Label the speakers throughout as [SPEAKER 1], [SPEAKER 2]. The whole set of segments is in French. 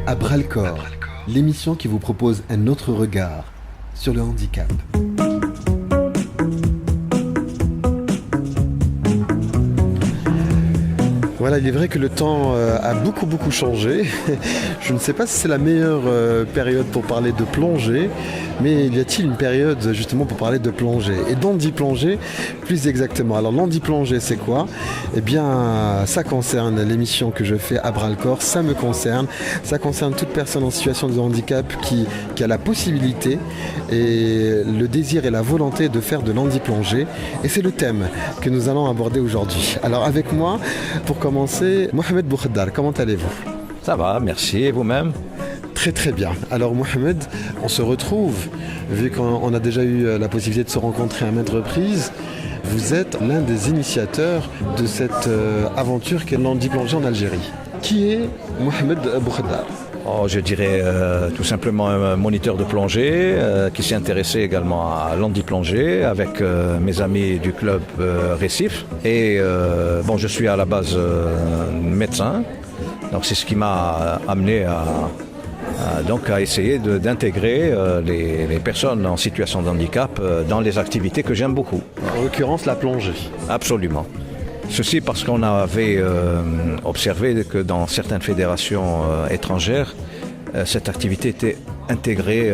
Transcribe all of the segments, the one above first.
[SPEAKER 1] À bras-le-corps, l'émission qui vous propose un autre regard sur le handicap. Voilà, il est vrai que le temps a beaucoup changé. Je ne sais pas si c'est la meilleure période pour parler de plongée, mais y a-t-il une période justement pour parler de plongée et d'handi-plongée plus exactement. Alors l'handi-plongée c'est quoi? Eh bien ça concerne l'émission que je fais à bras-le-corps, ça me concerne, ça concerne toute personne en situation de handicap qui a la possibilité et le désir et la volonté de faire de l'handi-plongée, et c'est le thème que nous allons aborder aujourd'hui. Alors avec moi, pour commencer, Mohamed Boukhadar, comment allez-vous?
[SPEAKER 2] Ça va, merci, et vous-même?
[SPEAKER 1] Très bien. Alors Mohamed, on se retrouve, vu qu'on a déjà eu la possibilité de se rencontrer à maintes reprises. Vous êtes l'un des initiateurs de cette aventure qu'est l'handi-plongée en Algérie. Qui est Mohamed Boukhadar?
[SPEAKER 2] Je dirais tout simplement un moniteur de plongée qui s'est intéressé également à l'handi-plongée avec mes amis du club Récif. Et je suis à la base médecin, donc c'est ce qui m'a amené à essayer d'intégrer les personnes en situation de handicap dans les activités que j'aime beaucoup.
[SPEAKER 1] En l'occurrence la plongée.
[SPEAKER 2] Absolument. Ceci parce qu'on avait observé que dans certaines fédérations étrangères, cette activité était intégrée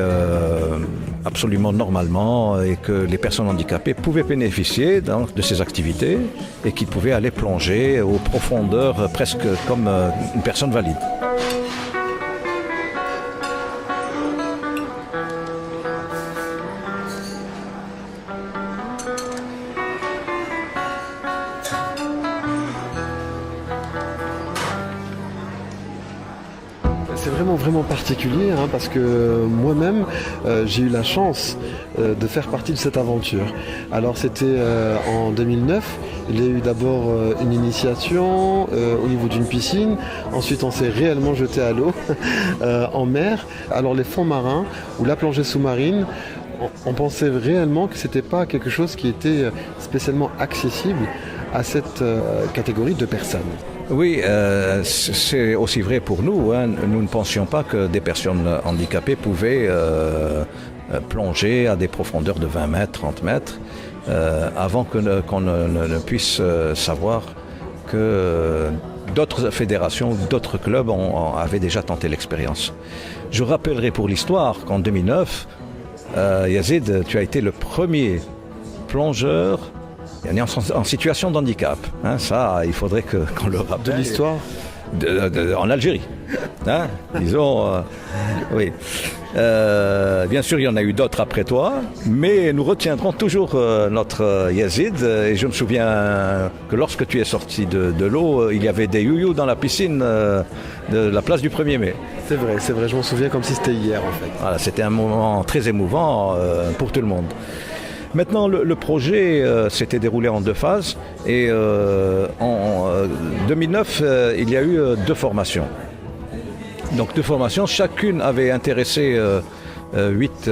[SPEAKER 2] absolument normalement et que les personnes handicapées pouvaient bénéficier de ces activités et qu'ils pouvaient aller plonger aux profondeurs presque comme une personne valide.
[SPEAKER 1] C'est vraiment particulier parce que moi-même j'ai eu la chance de faire partie de cette aventure. Alors c'était en 2009, il y a eu d'abord une initiation au niveau d'une piscine, ensuite on s'est réellement jeté à l'eau en mer. Alors les fonds marins ou la plongée sous-marine, on pensait réellement que c'était pas quelque chose qui était spécialement accessible à cette catégorie de personnes.
[SPEAKER 2] Oui, c'est aussi vrai pour nous. Nous ne pensions pas que des personnes handicapées pouvaient plonger à des profondeurs de 20 mètres, 30 mètres, avant qu'on ne puisse savoir que d'autres fédérations, d'autres clubs avaient déjà tenté l'expérience. Je rappellerai pour l'histoire qu'en 2009, Yazid, tu as été le premier plongeur en situation de handicap. Ça, il faudrait qu'on le rappelle.
[SPEAKER 1] De l'histoire
[SPEAKER 2] en Algérie. Disons, oui. Bien sûr, il y en a eu d'autres après toi, mais nous retiendrons toujours notre Yazid. Et je me souviens que lorsque tu es sorti de l'eau, il y avait des youyous dans la piscine de la place du 1er mai.
[SPEAKER 1] C'est vrai, je m'en souviens comme si c'était hier en fait.
[SPEAKER 2] Voilà, c'était un moment très émouvant pour tout le monde. Maintenant, le projet s'était déroulé en 2 phases et en 2009, il y a eu 2 formations. Donc 2 formations, chacune avait intéressé 8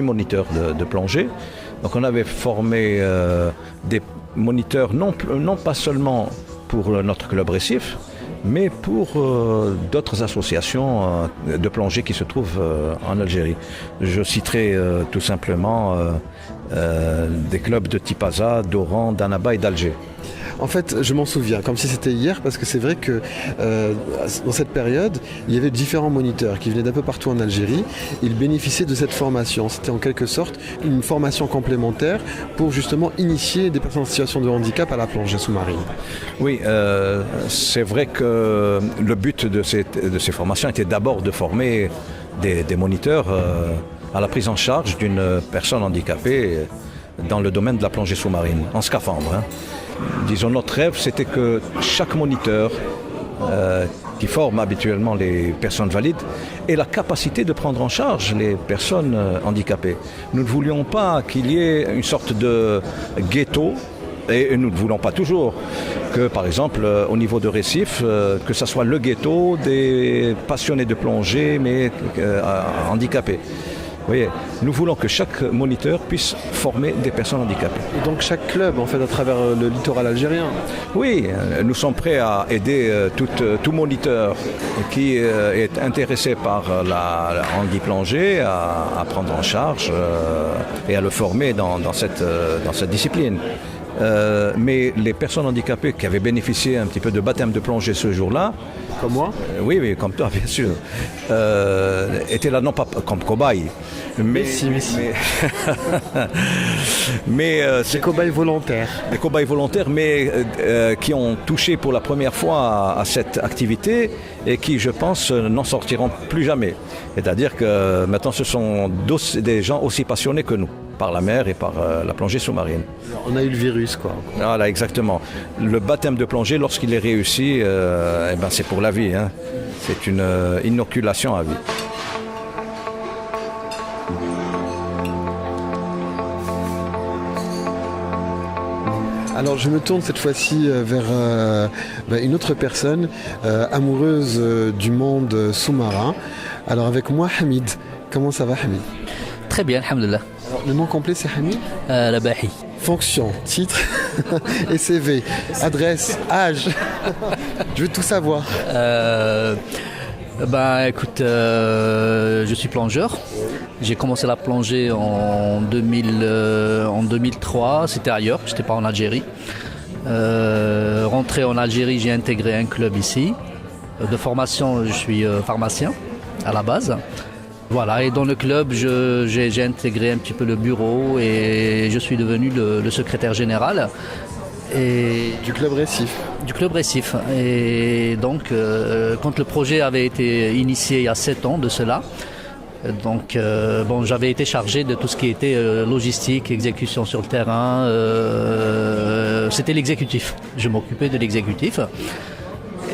[SPEAKER 2] moniteurs de plongée. Donc on avait formé des moniteurs non pas seulement pour notre club Récif, mais pour d'autres associations de plongée qui se trouvent en Algérie. Je citerai tout simplement des clubs de Tipaza, d'Oran, d'Annaba et d'Alger.
[SPEAKER 1] En fait, je m'en souviens, comme si c'était hier, parce que c'est vrai que dans cette période, il y avait différents moniteurs qui venaient d'un peu partout en Algérie. Ils bénéficiaient de cette formation. C'était en quelque sorte une formation complémentaire pour justement initier des personnes en situation de handicap à la plongée sous-marine.
[SPEAKER 2] Oui, c'est vrai que le but de ces formations était d'abord de former des moniteurs à la prise en charge d'une personne handicapée dans le domaine de la plongée sous-marine, en scaphandre. Disons, notre rêve, c'était que chaque moniteur qui forme habituellement les personnes valides ait la capacité de prendre en charge les personnes handicapées. Nous ne voulions pas qu'il y ait une sorte de ghetto, et nous ne voulons pas toujours que, par exemple, au niveau de Récif, que ce soit le ghetto des passionnés de plongée, mais handicapés. Vous voyez, nous voulons que chaque moniteur puisse former des personnes handicapées.
[SPEAKER 1] Et donc chaque club, en fait, à travers le littoral algérien.
[SPEAKER 2] Oui, nous sommes prêts à aider tout moniteur qui est intéressé par la handi-plongée à prendre en charge et à le former dans cette discipline. Mais les personnes handicapées qui avaient bénéficié un petit peu de baptême de plongée ce jour-là,
[SPEAKER 1] Comme moi.
[SPEAKER 2] oui, comme toi, bien sûr, étaient là non pas comme cobayes, mais c'est
[SPEAKER 1] Des cobayes volontaires.
[SPEAKER 2] des cobayes volontaires, mais qui ont touché pour la première fois à cette activité et qui, je pense, n'en sortiront plus jamais. C'est-à-dire que maintenant, ce sont des gens aussi passionnés que nous, par la mer et par la plongée sous-marine.
[SPEAKER 1] Alors, on a eu le virus, quoi.
[SPEAKER 2] Voilà, exactement. Le baptême de plongée, lorsqu'il est réussi, c'est pour la vie. Hein. C'est une inoculation à vie.
[SPEAKER 1] Alors je me tourne cette fois-ci vers une autre personne amoureuse du monde sous-marin. Alors avec moi, Hamid. Comment ça va, Hamid?
[SPEAKER 3] Très bien, alhamdoulilah.
[SPEAKER 1] Alors, le nom complet, c'est Hamid.
[SPEAKER 3] Rabahi.
[SPEAKER 1] Fonction, titre et CV, adresse, âge. Je veux tout savoir.
[SPEAKER 3] Écoute, je suis plongeur. J'ai commencé la plongée en 2003, c'était ailleurs, j'étais pas en Algérie. Rentré en Algérie, j'ai intégré un club ici. De formation, je suis pharmacien à la base. Voilà, et dans le club, j'ai intégré un petit peu le bureau et je suis devenu le secrétaire général. Et
[SPEAKER 1] Du club Récif.
[SPEAKER 3] du club Récif. Et donc, quand le projet avait été initié il y a 7 ans de cela, j'avais été chargé de tout ce qui était logistique, exécution sur le terrain. C'était l'exécutif. Je m'occupais de l'exécutif.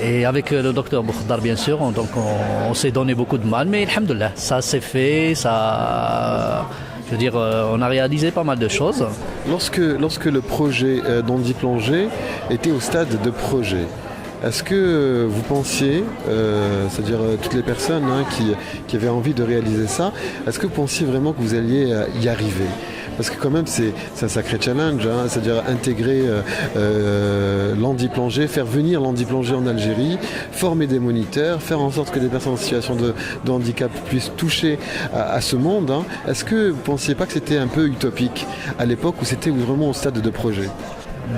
[SPEAKER 3] Et avec le docteur Boukhdar, bien sûr, on s'est donné beaucoup de mal, mais alhamdoulilah, ça s'est fait, on a réalisé pas mal de choses.
[SPEAKER 1] Lorsque le projet d'Handi Plongée était au stade de projet, est-ce que vous pensiez, c'est-à-dire toutes les personnes qui avaient envie de réaliser ça, est-ce que vous pensiez vraiment que vous alliez y arriver ? Parce que quand même c'est un sacré challenge, hein, c'est-à-dire intégrer l'Handi Plongée, faire venir l'Handi Plongée en Algérie, former des moniteurs, faire en sorte que des personnes en situation de handicap puissent toucher à ce monde. Hein. Est-ce que vous ne pensiez pas que c'était un peu utopique à l'époque où c'était vraiment au stade de projet ?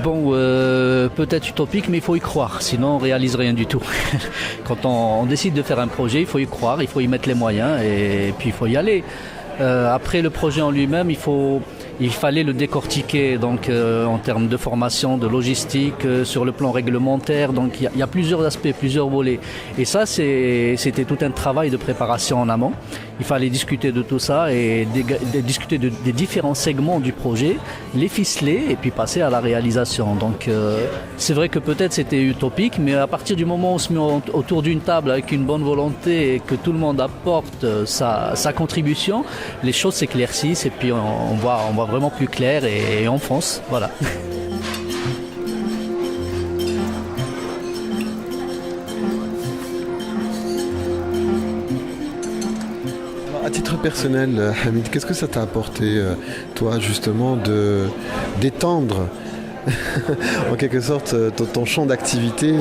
[SPEAKER 3] Bon, peut-être utopique, mais il faut y croire, sinon on réalise rien du tout. Quand on décide de faire un projet, il faut y croire, il faut y mettre les moyens et puis il faut y aller. Après le projet en lui-même, il fallait le décortiquer en termes de formation, de logistique, sur le plan réglementaire. Donc il y a plusieurs aspects, plusieurs volets. Et ça, c'était tout un travail de préparation en amont. Il fallait discuter de tout ça et discuter des différents segments du projet, les ficeler et puis passer à la réalisation. Donc c'est vrai que peut-être c'était utopique, mais à partir du moment où on se met autour d'une table avec une bonne volonté et que tout le monde apporte sa contribution, les choses s'éclaircissent et puis on voit vraiment plus clair et on fonce. Voilà.
[SPEAKER 1] À titre personnel, Hamid, qu'est-ce que ça t'a apporté, toi, justement, d'étendre en quelque sorte ton champ d'activité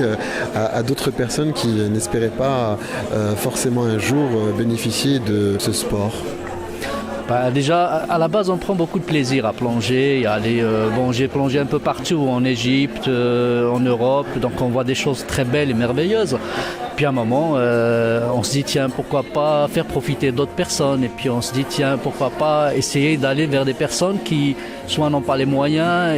[SPEAKER 1] à d'autres personnes qui n'espéraient pas forcément un jour bénéficier de ce sport ?
[SPEAKER 3] Déjà, à la base, on prend beaucoup de plaisir à plonger. J'ai plongé un peu partout, en Égypte, en Europe, donc on voit des choses très belles et merveilleuses. Puis à un moment, on se dit, tiens, pourquoi pas faire profiter d'autres personnes? Et puis on se dit, tiens, pourquoi pas essayer d'aller vers des personnes qui, soit n'ont pas les moyens,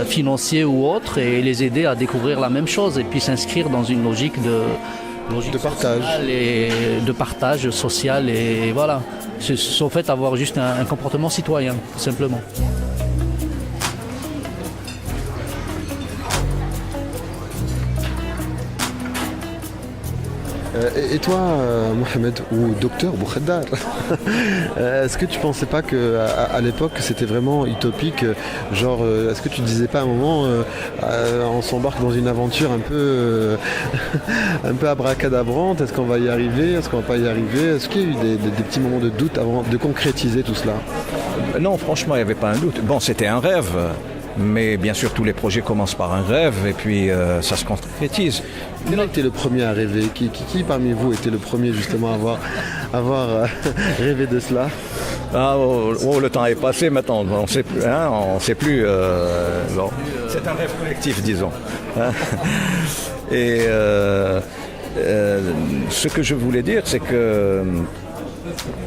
[SPEAKER 3] financiers ou autres, et les aider à découvrir la même chose et puis s'inscrire dans une logique de
[SPEAKER 1] partage
[SPEAKER 3] et de partage social et voilà. C'est en fait avoir juste un comportement citoyen, simplement.
[SPEAKER 1] Et toi, Mohamed, ou docteur Boukhadar, est-ce que tu pensais pas qu'à l'époque c'était vraiment utopique, genre est-ce que tu disais pas à un moment on s'embarque dans une aventure un peu un peu abracadabrante, est-ce qu'on va y arriver, est-ce qu'on va pas y arriver, est-ce qu'il y a eu des petits moments de doute avant de concrétiser tout cela?
[SPEAKER 2] Non, franchement, il n'y avait pas un doute. Bon, c'était un rêve. Mais bien sûr, tous les projets commencent par un rêve et puis ça se concrétise.
[SPEAKER 1] Quel était le premier à rêver? Qui parmi vous était le premier justement à avoir rêvé de cela?
[SPEAKER 2] Le temps est passé maintenant, on ne sait plus. Bon. C'est un rêve collectif, disons. Et ce que je voulais dire, c'est que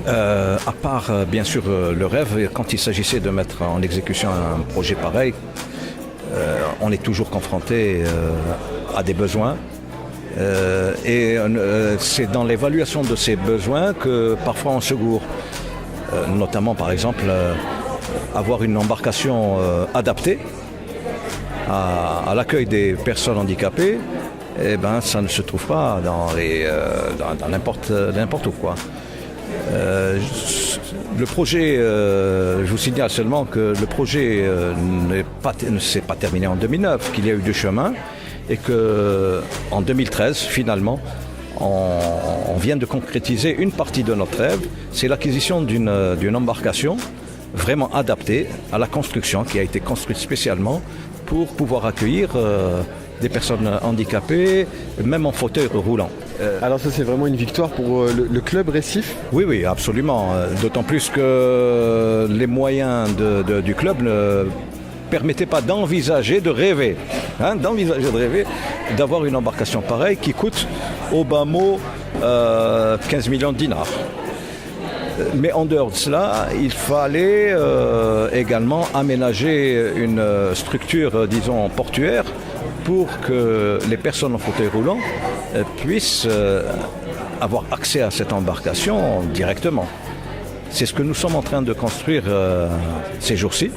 [SPEAKER 2] à part bien sûr le rêve, quand il s'agissait de mettre en exécution un projet pareil, on est toujours confronté à des besoins et c'est dans l'évaluation de ces besoins que parfois on se gourre, notamment par exemple avoir une embarcation adaptée à l'accueil des personnes handicapées. Eh ben, ça ne se trouve pas dans n'importe où, quoi. Le projet, je vous signale seulement que le projet ne s'est pas terminé en 2009, qu'il y a eu du chemin et qu'en 2013, finalement, on vient de concrétiser une partie de notre rêve, c'est l'acquisition d'une embarcation vraiment adaptée à la construction, qui a été construite spécialement pour pouvoir accueillir des personnes handicapées, même en fauteuil roulant.
[SPEAKER 1] Alors ça c'est vraiment une victoire pour le club Récif?
[SPEAKER 2] Oui, absolument. D'autant plus que les moyens du club ne permettaient pas d'envisager de rêver, d'avoir une embarcation pareille qui coûte au bas mot 15 millions de dinars. Mais en dehors de cela, il fallait également aménager une structure, disons, portuaire pour que les personnes en fauteuil roulant puissent avoir accès à cette embarcation directement. C'est ce que nous sommes en train de construire ces jours-ci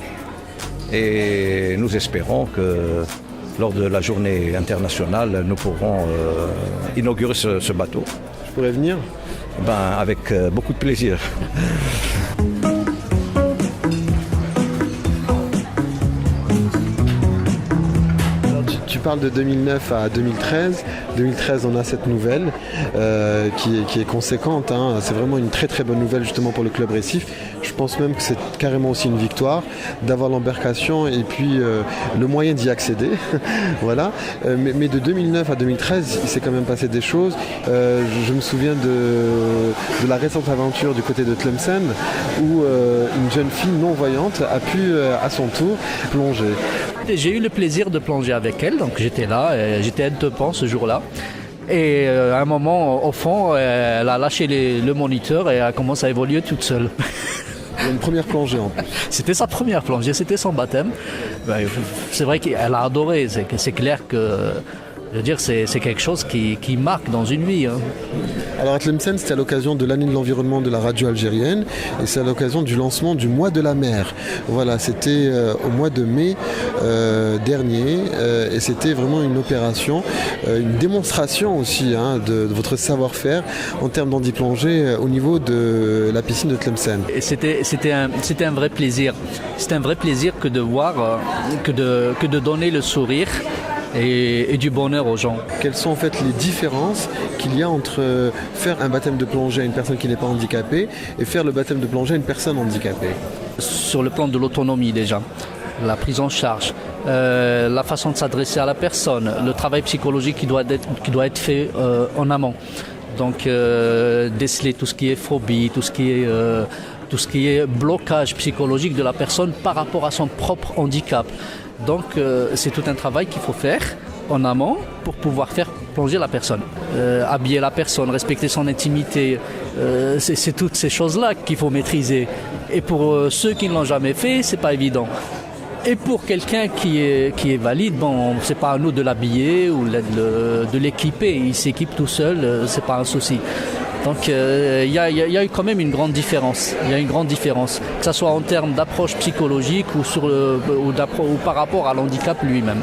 [SPEAKER 2] et nous espérons que lors de la journée internationale, nous pourrons inaugurer ce bateau.
[SPEAKER 1] Je pourrais venir ?
[SPEAKER 2] Avec beaucoup de plaisir.
[SPEAKER 1] Tu parles de 2009 à 2013. 2013, on a cette nouvelle qui est conséquente. C'est vraiment une très très bonne nouvelle justement pour le club Récif. Je pense même que c'est carrément aussi une victoire d'avoir l'embarcation et puis le moyen d'y accéder. Voilà. Mais de 2009 à 2013, il s'est quand même passé des choses. Je me souviens de la récente aventure du côté de Tlemcen où une jeune fille non-voyante a pu à son tour plonger.
[SPEAKER 3] J'ai eu le plaisir de plonger avec elle, donc j'étais là, j'étais aide-de-pont ce jour-là. Et à un moment, au fond, elle a lâché le moniteur et a commencé à évoluer toute seule.
[SPEAKER 1] Une première plongée en plus.
[SPEAKER 3] C'était sa première plongée, c'était son baptême. C'est vrai qu'elle a adoré, c'est clair que... Je veux dire, c'est quelque chose qui marque dans une vie.
[SPEAKER 1] Alors à Tlemcen, c'était à l'occasion de l'année de l'environnement de la radio algérienne et c'est à l'occasion du lancement du mois de la mer. Voilà, c'était au mois de mai dernier et c'était vraiment une opération, une démonstration aussi de votre savoir-faire en termes d'handiplongée au niveau de la piscine de Tlemcen.
[SPEAKER 3] Et c'était un vrai plaisir. C'était un vrai plaisir que de voir, que de donner le sourire et du bonheur aux gens.
[SPEAKER 1] Quelles sont en fait les différences qu'il y a entre faire un baptême de plongée à une personne qui n'est pas handicapée et faire le baptême de plongée à une personne handicapée?
[SPEAKER 3] Sur le plan de l'autonomie déjà, la prise en charge, la façon de s'adresser à la personne, le travail psychologique qui doit être fait en amont. Donc déceler tout ce qui est phobie, tout ce qui est blocage psychologique de la personne par rapport à son propre handicap. Donc c'est tout un travail qu'il faut faire en amont pour pouvoir faire plonger la personne, habiller la personne, respecter son intimité, c'est toutes ces choses-là qu'il faut maîtriser. Et pour ceux qui ne l'ont jamais fait, c'est pas évident. Et pour quelqu'un qui est valide, c'est pas à nous de l'habiller ou de l'équiper, il s'équipe tout seul, c'est pas un souci. Donc il y a eu quand même une grande différence. Il y a une grande différence, que ce soit en termes d'approche psychologique ou par rapport à l'handicap lui-même.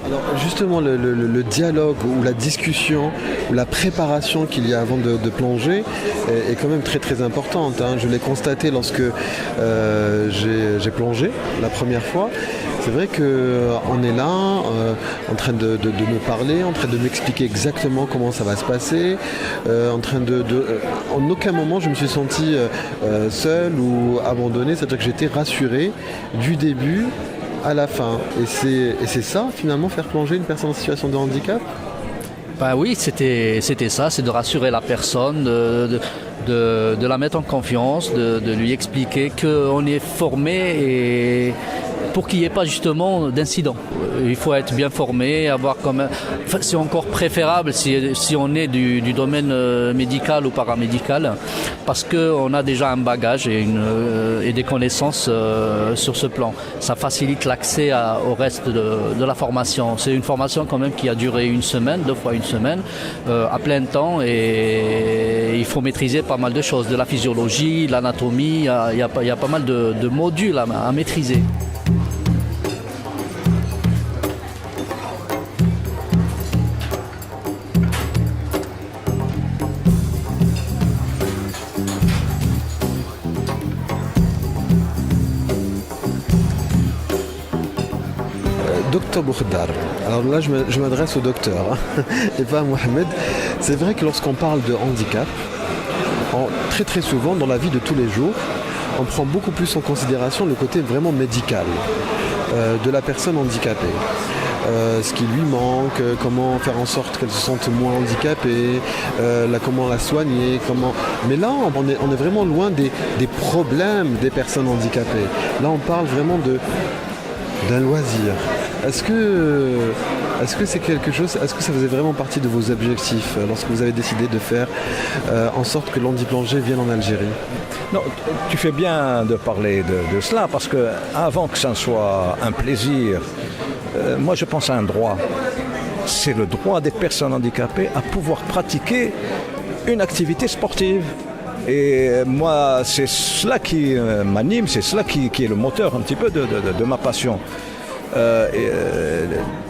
[SPEAKER 1] Alors justement, le dialogue ou la discussion ou la préparation qu'il y a avant de plonger est quand même très très importante, hein. Je l'ai constaté lorsque j'ai plongé la première fois. C'est vrai qu'on est là en train de me parler, en train de m'expliquer exactement comment ça va se passer, en aucun moment je me suis senti seul ou abandonné, c'est-à-dire que j'étais rassuré du début à la fin. Et c'est ça, finalement, faire plonger une personne en situation de handicap ?
[SPEAKER 3] Ben oui, c'était ça, c'est de rassurer la personne, de la mettre en confiance, de lui expliquer qu'on est formé et pour qu'il n'y ait pas justement d'incident. Il faut être bien formé, avoir quand même... Enfin, c'est encore préférable si on est du domaine médical ou paramédical, parce qu'on a déjà un bagage et des connaissances sur ce plan. Ça facilite l'accès au reste de la formation. C'est une formation quand même qui a duré 1 semaine, 2 fois 1 semaine, à plein temps, et il faut maîtriser pas mal de choses, de la physiologie, l'anatomie, il y a pas mal de modules à maîtriser.
[SPEAKER 1] Docteur Bouhdar, alors là je m'adresse au docteur hein, et pas à Mohamed. C'est vrai que lorsqu'on parle de handicap, très très souvent dans la vie de tous les jours, on prend beaucoup plus en considération le côté vraiment médical de la personne handicapée. Ce qui lui manque, comment faire en sorte qu'elle se sente moins handicapée, comment la soigner, Mais là, on est vraiment loin des problèmes des personnes handicapées. Là, on parle vraiment d'un loisir. Est-ce que c'est quelque chose, est-ce que ça faisait vraiment partie de vos objectifs lorsque vous avez décidé de faire en sorte que l'handiplongé vienne en Algérie ?
[SPEAKER 2] Non, tu fais bien de parler de cela, parce que avant que ça ne soit un plaisir, moi je pense à un droit. C'est le droit des personnes handicapées à pouvoir pratiquer une activité sportive. Et moi, c'est cela qui m'anime, c'est cela qui est le moteur un petit peu de ma passion.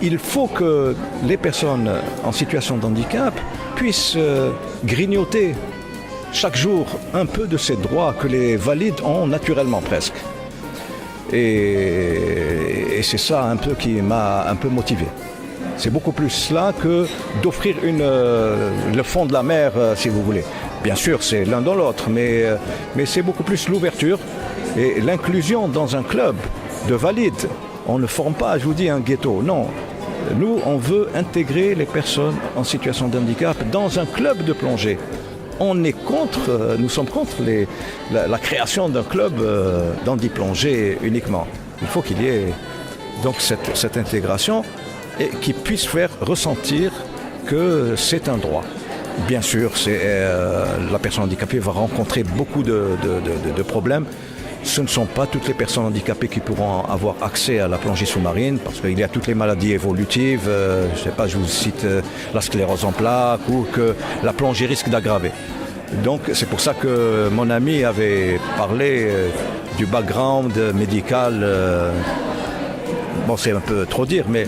[SPEAKER 2] Il faut que les personnes en situation de handicap puissent grignoter chaque jour un peu de ces droits que les valides ont naturellement presque. Et c'est ça un peu qui m'a un peu motivé. C'est beaucoup plus cela que d'offrir le fond de la mer, si vous voulez. Bien sûr, c'est l'un dans l'autre, mais c'est beaucoup plus l'ouverture et l'inclusion dans un club de valides. On ne forme pas, je vous dis, un ghetto. Non, nous, on veut intégrer les personnes en situation de handicap dans un club de plongée. Nous sommes contre la création d'un club d'handiplongée uniquement. Il faut qu'il y ait donc cette intégration et qui puisse faire ressentir que c'est un droit. Bien sûr, la personne handicapée va rencontrer beaucoup de problèmes. Ce ne sont pas toutes les personnes handicapées qui pourront avoir accès à la plongée sous-marine, parce qu'il y a toutes les maladies évolutives, je ne sais pas, je vous cite la sclérose en plaques, ou que la plongée risque d'aggraver. Donc c'est pour ça que mon ami avait parlé du background médical. Bon, c'est un peu trop dire, mais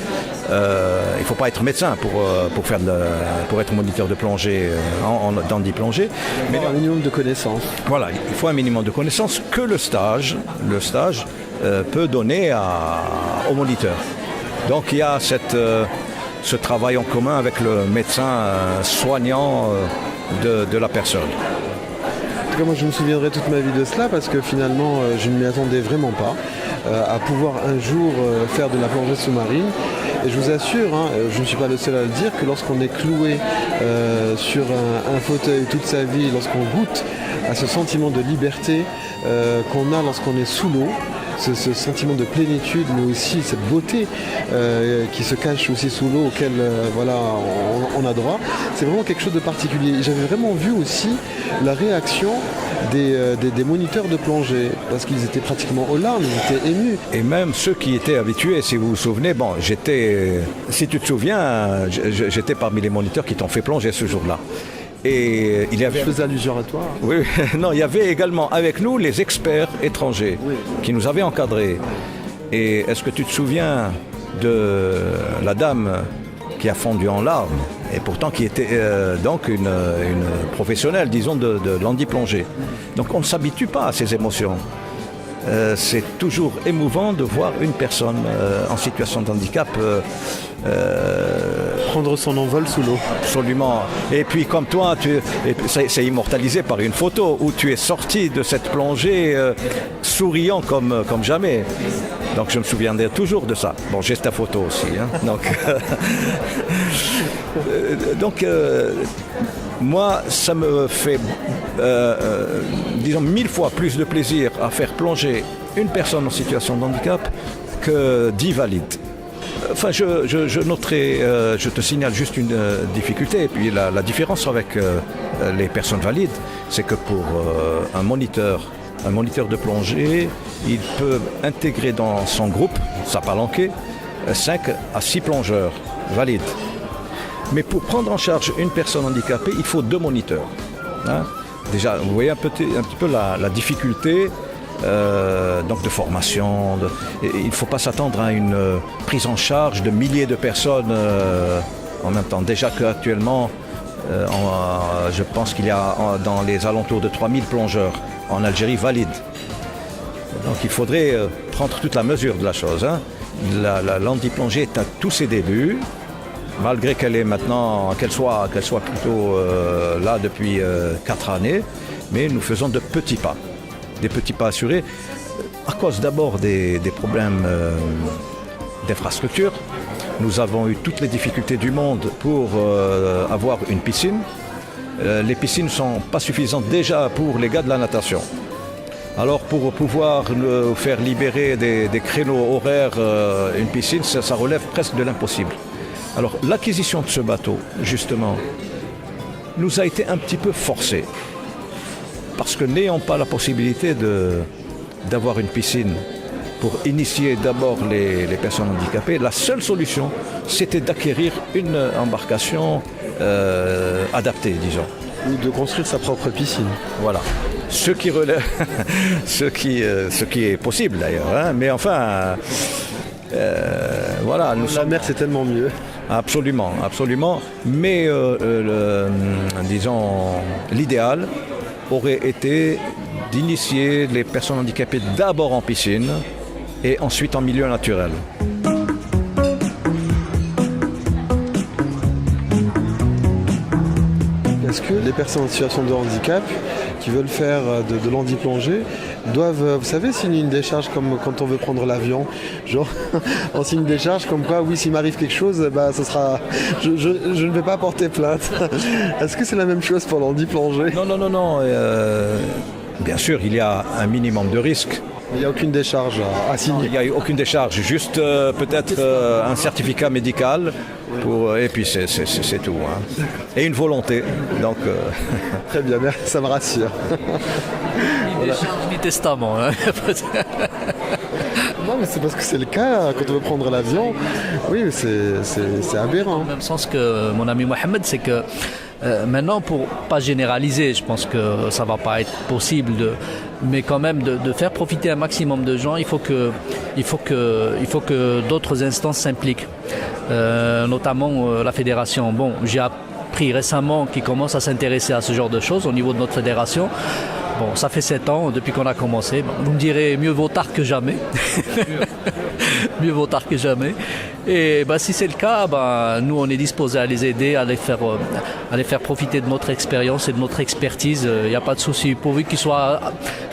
[SPEAKER 2] il ne faut pas être médecin pour être moniteur de plongée, d'handiplongée.
[SPEAKER 1] Mais un minimum de connaissances.
[SPEAKER 2] Voilà, il faut un minimum de connaissances que le stage peut donner au moniteur. Donc il y a ce travail en commun avec le médecin soignant de la personne.
[SPEAKER 1] En tout cas, moi je me souviendrai toute ma vie de cela, parce que finalement je ne m'y attendais vraiment pas à pouvoir un jour faire de la plongée sous-marine. Et je vous assure, je ne suis pas le seul à le dire, que lorsqu'on est cloué sur un fauteuil toute sa vie, lorsqu'on goûte à ce sentiment de liberté qu'on a lorsqu'on est sous l'eau, ce sentiment de plénitude, mais aussi cette beauté qui se cache aussi sous l'eau, auquel on a droit, c'est vraiment quelque chose de particulier. J'avais vraiment vu aussi la réaction des moniteurs de plongée, parce qu'ils étaient pratiquement aux larmes, ils étaient émus.
[SPEAKER 2] Et même ceux qui étaient habitués, si vous vous souvenez, si tu te souviens, j'étais parmi les moniteurs qui t'ont fait plonger ce jour-là. Et il y avait...
[SPEAKER 1] Je faisais allusion à toi.
[SPEAKER 2] Oui, non, il y avait également avec nous les experts étrangers qui nous avaient encadrés. Et est-ce que tu te souviens de la dame qui a fondu en larmes, et pourtant qui était donc une professionnelle, disons, de l'handiplongée. Donc on ne s'habitue pas à ces émotions. C'est toujours émouvant de voir une personne en situation de handicap
[SPEAKER 1] Prendre son envol sous l'eau.
[SPEAKER 2] absolument. Et puis comme toi, c'est immortalisé par une photo où tu es sorti de cette plongée souriant comme jamais. Donc je me souviendrai toujours de ça. Bon, j'ai ta photo aussi. Hein. Donc, moi, ça me fait, disons, 1000 fois plus de plaisir à faire plonger une personne en situation de handicap que 10 valides. Enfin, je noterai, je te signale juste une difficulté. Et puis la différence avec les personnes valides, c'est que pour un moniteur de plongée, il peut intégrer dans son groupe, sa palanquée, 5 à 6 plongeurs valides. Mais pour prendre en charge une personne handicapée, il faut 2 moniteurs. Hein. Déjà, vous voyez un petit peu la difficulté donc de formation. Il ne faut pas s'attendre à une prise en charge de milliers de personnes en même temps. Déjà qu'actuellement, je pense qu'il y a dans les alentours de 3000 plongeurs en Algérie valides. Donc il faudrait prendre toute la mesure de la chose. Hein. L'handiplongée est à tous ses débuts. Malgré qu'elle soit plutôt là depuis 4 années, mais nous faisons de petits pas, des petits pas assurés, à cause d'abord des problèmes d'infrastructure. Nous avons eu toutes les difficultés du monde pour avoir une piscine. Les piscines ne sont pas suffisantes déjà pour les gars de la natation. Alors pour pouvoir faire libérer des créneaux horaires, une piscine, ça relève presque de l'impossible. Alors l'acquisition de ce bateau, justement, nous a été un petit peu forcée. Parce que n'ayant pas la possibilité d'avoir une piscine pour initier d'abord les personnes handicapées, la seule solution, c'était d'acquérir une embarcation adaptée, disons.
[SPEAKER 1] Ou de construire sa propre piscine.
[SPEAKER 2] Voilà. Ce qui relève, ce qui est possible d'ailleurs. Hein. Mais enfin, voilà.
[SPEAKER 1] La mer, c'est tellement mieux.
[SPEAKER 2] Absolument, absolument. Mais disons, l'idéal aurait été d'initier les personnes handicapées d'abord en piscine et ensuite en milieu naturel.
[SPEAKER 1] Est-ce que les personnes en situation de handicap qui veulent faire de l'handiplongée doivent, vous savez, signer une décharge comme quand on veut prendre l'avion, genre on signe une décharge comme quoi, oui, s'il m'arrive quelque chose, bah, ça sera, je ne vais pas porter plainte. Est-ce que c'est la même chose pour l'handiplongée ?
[SPEAKER 2] Non. Bien sûr, il y a un minimum de risque.
[SPEAKER 1] Il n'y a aucune décharge à signer.
[SPEAKER 2] Il n'y a eu aucune décharge, juste peut-être un certificat médical, et puis c'est tout. Hein. Et une volonté. Donc,
[SPEAKER 1] Très bien, ça me rassure.
[SPEAKER 3] Ni décharge, ni testament. Hein.
[SPEAKER 1] Non, mais c'est parce que c'est le cas quand on veut prendre l'avion. Oui, c'est aberrant.
[SPEAKER 3] Dans le même sens que mon ami Mohamed, c'est que maintenant, pour pas généraliser, je pense que ça va pas être possible, mais quand même de faire profiter un maximum de gens, il faut que d'autres instances s'impliquent, notamment la fédération. Bon, j'ai appris récemment qu'ils commencent à s'intéresser à ce genre de choses au niveau de notre fédération. Bon, ça fait 7 ans depuis qu'on a commencé. Bon, vous me direz, mieux vaut tard que jamais. Mieux vaut tard que jamais. Et si c'est le cas, nous, on est disposés à les aider, à les faire profiter de notre expérience et de notre expertise. Il n'y a pas de souci. Pourvu qu'ils soient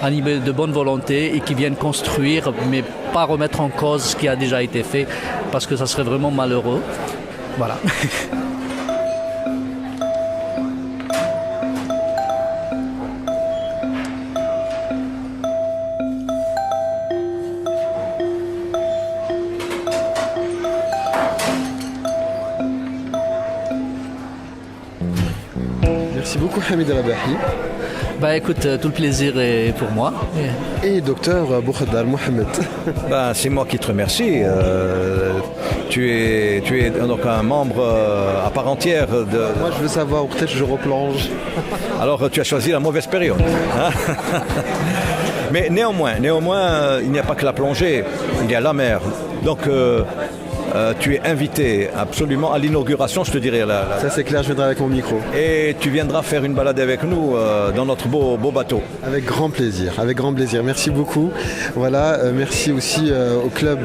[SPEAKER 3] animés de bonne volonté et qu'ils viennent construire, mais pas remettre en cause ce qui a déjà été fait, parce que ça serait vraiment malheureux. Voilà.
[SPEAKER 1] Merci beaucoup Hamid El Abahi.
[SPEAKER 3] Écoute, tout le plaisir est pour moi.
[SPEAKER 1] Et docteur Boukhadar Mohamed.
[SPEAKER 2] C'est moi qui te remercie. Tu es donc un membre à part entière de...
[SPEAKER 1] Moi je veux savoir où peut-être je replonge.
[SPEAKER 2] Alors tu as choisi la mauvaise période. Hein. Mais néanmoins, il n'y a pas que la plongée, il y a la mer. Donc tu es invité absolument à l'inauguration, je te dirais.
[SPEAKER 1] Ça c'est clair, je viendrai avec mon micro.
[SPEAKER 2] Et tu viendras faire une balade avec nous dans notre beau bateau.
[SPEAKER 1] Avec grand plaisir, avec grand plaisir. Merci beaucoup. Voilà, merci aussi au club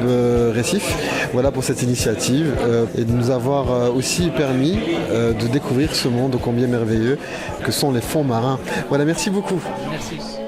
[SPEAKER 1] Récif, voilà pour cette initiative et de nous avoir aussi permis de découvrir ce monde ô combien merveilleux que sont les fonds marins. Voilà, merci beaucoup.
[SPEAKER 3] Merci.